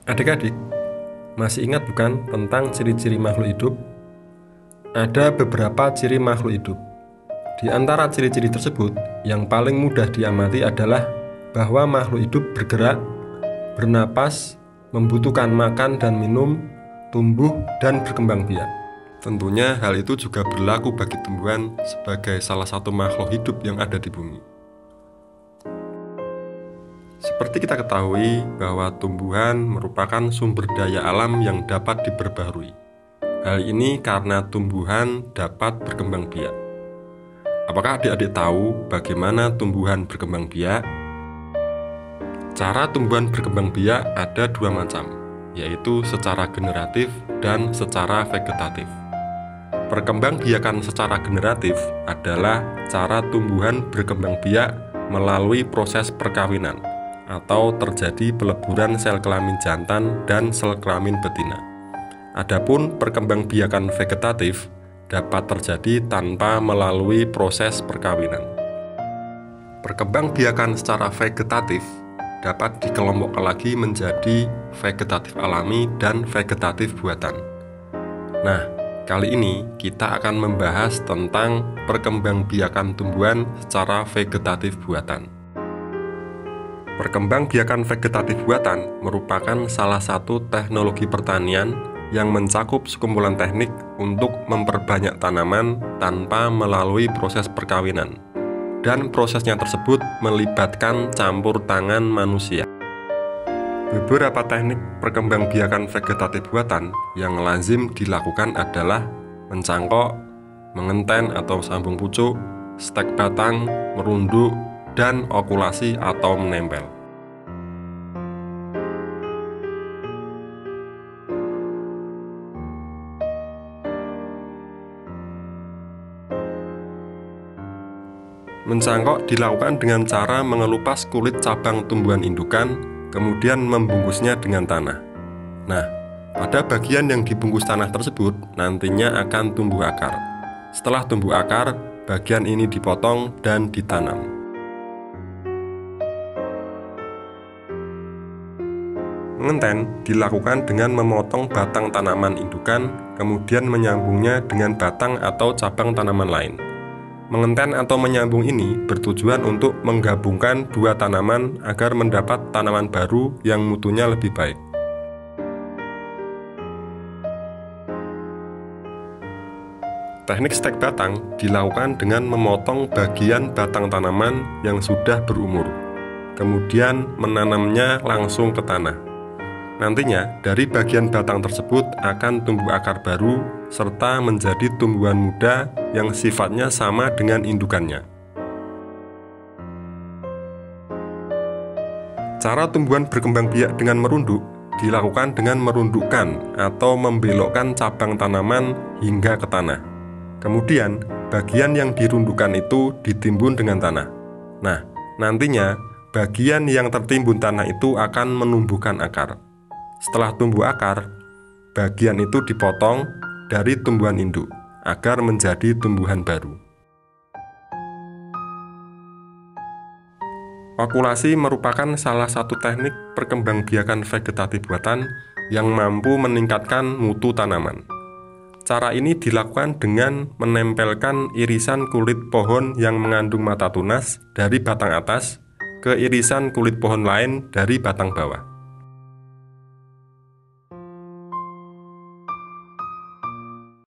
Adik-adik, masih ingat bukan tentang ciri-ciri makhluk hidup? Ada beberapa ciri makhluk hidup. Di antara ciri-ciri tersebut, yang paling mudah diamati adalah bahwa makhluk hidup bergerak, bernapas, membutuhkan makan dan minum, tumbuh, dan berkembang biak. Tentunya hal itu juga berlaku bagi tumbuhan sebagai salah satu makhluk hidup yang ada di bumi. Seperti kita ketahui bahwa tumbuhan merupakan sumber daya alam yang dapat diperbaharui. Hal ini karena tumbuhan dapat berkembang biak. Apakah adik-adik tahu bagaimana tumbuhan berkembang biak? Cara tumbuhan berkembang biak ada dua macam, yaitu secara generatif dan secara vegetatif. Perkembangbiakan secara generatif adalah cara tumbuhan berkembang biak melalui proses perkawinan atau terjadi peleburan sel kelamin jantan dan sel kelamin betina. Adapun perkembangbiakan vegetatif dapat terjadi tanpa melalui proses perkawinan. Perkembangbiakan secara vegetatif dapat dikelompokkan lagi menjadi vegetatif alami dan vegetatif buatan. Nah, kali ini kita akan membahas tentang perkembangbiakan tumbuhan secara vegetatif buatan. Perkembangbiakan vegetatif buatan merupakan salah satu teknologi pertanian yang mencakup sekumpulan teknik untuk memperbanyak tanaman tanpa melalui proses perkawinan, dan prosesnya tersebut melibatkan campur tangan manusia. Beberapa teknik perkembangbiakan vegetatif buatan yang lazim dilakukan adalah mencangkok, mengenten atau sambung pucuk, stek batang, merunduk, dan okulasi atau menempel. Mencangkok dilakukan dengan cara mengelupas kulit cabang tumbuhan indukan, kemudian membungkusnya dengan tanah. Nah, pada bagian yang dibungkus tanah tersebut nantinya akan tumbuh akar. Setelah tumbuh akar, bagian ini dipotong dan ditanam. Mengenten dilakukan dengan memotong batang tanaman indukan, kemudian menyambungnya dengan batang atau cabang tanaman lain. Mengenten atau menyambung ini bertujuan untuk menggabungkan dua tanaman agar mendapat tanaman baru yang mutunya lebih baik. Teknik stek batang dilakukan dengan memotong bagian batang tanaman yang sudah berumur, kemudian menanamnya langsung ke tanah. Nantinya, dari bagian batang tersebut akan tumbuh akar baru serta menjadi tumbuhan muda yang sifatnya sama dengan indukannya. Cara tumbuhan berkembang biak dengan merunduk dilakukan dengan merundukkan atau membelokkan cabang tanaman hingga ke tanah. Kemudian, bagian yang dirundukkan itu ditimbun dengan tanah. Nah, nantinya bagian yang tertimbun tanah itu akan menumbuhkan akar. Setelah tumbuh akar, bagian itu dipotong dari tumbuhan induk agar menjadi tumbuhan baru. Okulasi merupakan salah satu teknik perkembangbiakan vegetatif buatan yang mampu meningkatkan mutu tanaman. Cara ini dilakukan dengan menempelkan irisan kulit pohon yang mengandung mata tunas dari batang atas ke irisan kulit pohon lain dari batang bawah.